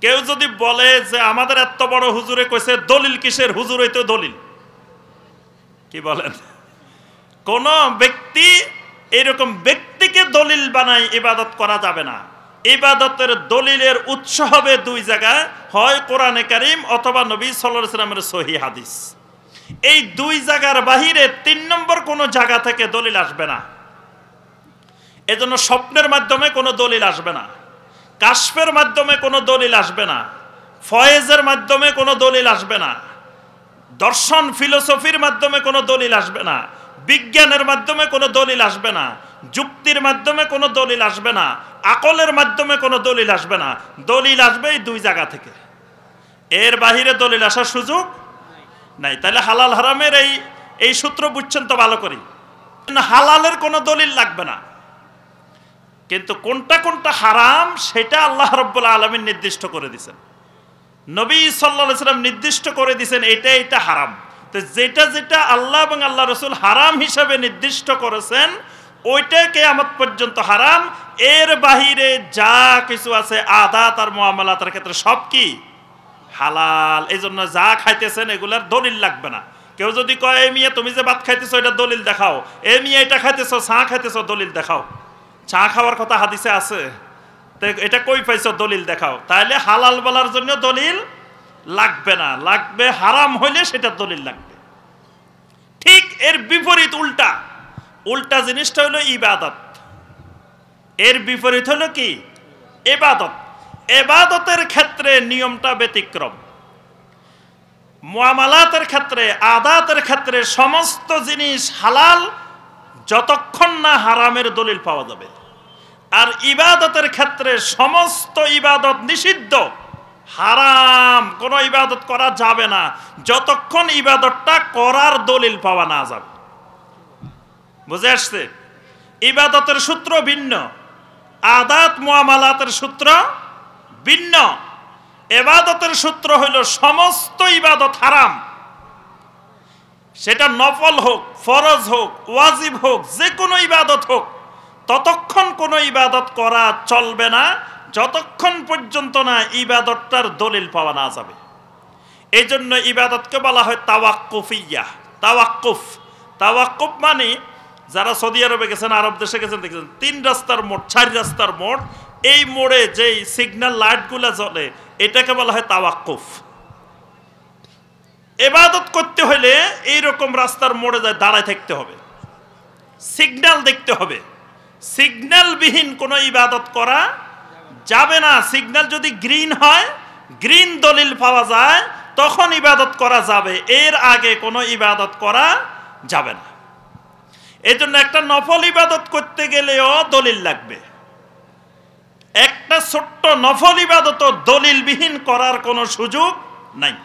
কেউ যদি বলে যে আমাদের এত বড় হুজুরে কইছে দলিল কিসের, হুজুর হইতো দলিল, কি বলেন? কোন ব্যক্তি এরকম ব্যক্তিকে দলিল বানায় ইবাদত করা যাবে না। ইবাদতের দলিলের উৎস হবে দুই জায়গায়, হয় কোরআনে কারীম অথবা নবী সাল্লাল্লাহু আলাইহি ওয়াসাল্লামের সহিহ হাদিস। এই দুই জায়গার বাহিরে তিন নম্বর কোন জায়গা থেকে দলিল আসবে না। এজন্য স্বপ্নের মাধ্যমে কোনো দলিল আসবে না, কাশফের মাধ্যমে কোনো দলিল আসবে না, ফয়েজের মাধ্যমে কোনো দলিল আসবে না, দর্শন ফিলোসফির মাধ্যমে কোনো দলিল আসবে না, বিজ্ঞানের মাধ্যমে কোনো দলিল আসবে না, যুক্তির মাধ্যমে কোনো দলিল আসবে না, আকলের মাধ্যমে কোনো দলিল আসবে না। দলিল আসবে এই দুই জায়গা থেকে, এর বাহিরে দলিল আসার সুযোগ নাই। তাহলে হালাল হারামের এই সূত্র বুঝছেন তো ভালো করে। হালালের কোনো দলিল লাগবে না, কিন্তু কোনটা কোনটা হারাম সেটা আল্লাহ রাব্বুল আলামিন নির্দিষ্ট করে দিয়েছেন, নবী সাল্লাল্লাহু আলাইহি ওয়াসাল্লাম নির্দিষ্ট করে দিয়েছেন এটা হারাম। তো যেটা যেটা আল্লাহ এবং আল্লাহ রাসূল হারাম হিসাবে নির্দিষ্ট করেছেন ওইটা কিয়ামত পর্যন্ত হারাম। এর বাহিরে যা কিছু আছে আদাত আর মুআমালাতের ক্ষেত্রে সব কি হালাল। এই জন্য যা খাইতেছেন এগুলার দলিল লাগবে না। কেউ যদি কয় এ মিয়া তুমি যে ভাত খাইতেছো এটা দলিল দেখাও, এ মিয়া এটা খাইতেছো চা খাইতেছো দলিল দেখাও, চা খাওয়ার কথা হাদিসে আছে, এটা কই পাইছো দলিল দেখাও, তাহলে হালাল বলার জন্য দলিল লাগবে না, লাগবে হারাম হইলে সেটা দলিল লাগবে। ঠিক এর বিপরীত উল্টা জিনিসটা হলো ইবাদত। এর বিপরীত হলো কি ইবাদত। ইবাদতের ক্ষেত্রে নিয়মটা ব্যতিক্রম। মুআমালাতের ক্ষেত্রে, আদাতের ক্ষেত্রে সমস্ত জিনিস হালাল যতক্ষণ না হারামের দলিল পাওয়া যাবে। আর ইবাদতের ক্ষেত্রে সমস্ত ইবাদত নিষিদ্ধ, হারাম, কোনো ইবাদত করা যাবে না যতক্ষণ ইবাদতটা করার দলিল পাওয়া না যাবে। বুঝে আসছে? ইবাদতের সূত্র ভিন্ন, আদাত মুআমালাতের সূত্র ভিন্ন। ইবাদতের সূত্র হইল সমস্ত ইবাদত হারাম, সেটা নফল হোক, ফরজ হোক, ওয়াজিব হোক, যে কোনো ইবাদত হোক, ততক্ষণ কোনো ইবাদত করা চলবে না যতক্ষণ পর্যন্ত না ইবাদতটার দলিল পাওয়া না যাবে। এই জন্য ইবাদতকে বলা হয় তাওয়াক্কুফিয়া। তাওয়াক্কুফ মানে যারা সৌদি আরবে গেছেন, আরব দেশে গেছেন, দেখেছেন 3 রাস্তার মোড়, 4 রাস্তার মোড়, এই মোড়ে যেই সিগন্যাল লাইটগুলো জ্বলে এটাকে বলা হয় তাওয়াক্কুফ। ইবাদত করতে হলে এইরকম রাস্তার মোড়ে যায় দাঁড়ায় থাকতে হবে, সিগন্যাল দেখতে হবে। সিগন্যালবিহীন কোনো ইবাদত করা যাবে না। সিগন্যাল যদি গ্রিন হয়, গ্রিন দলিল পাওয়া যায়, তখন ইবাদত করা যাবে, এর আগে কোনো ইবাদত করা যাবে না। এই জন্য একটা নফল ইবাদত করতে গেলেও দলিল লাগবে। একটা ছোট্ট নফল ইবাদত দলিলবিহীন করার কোনো সুযোগ নাই।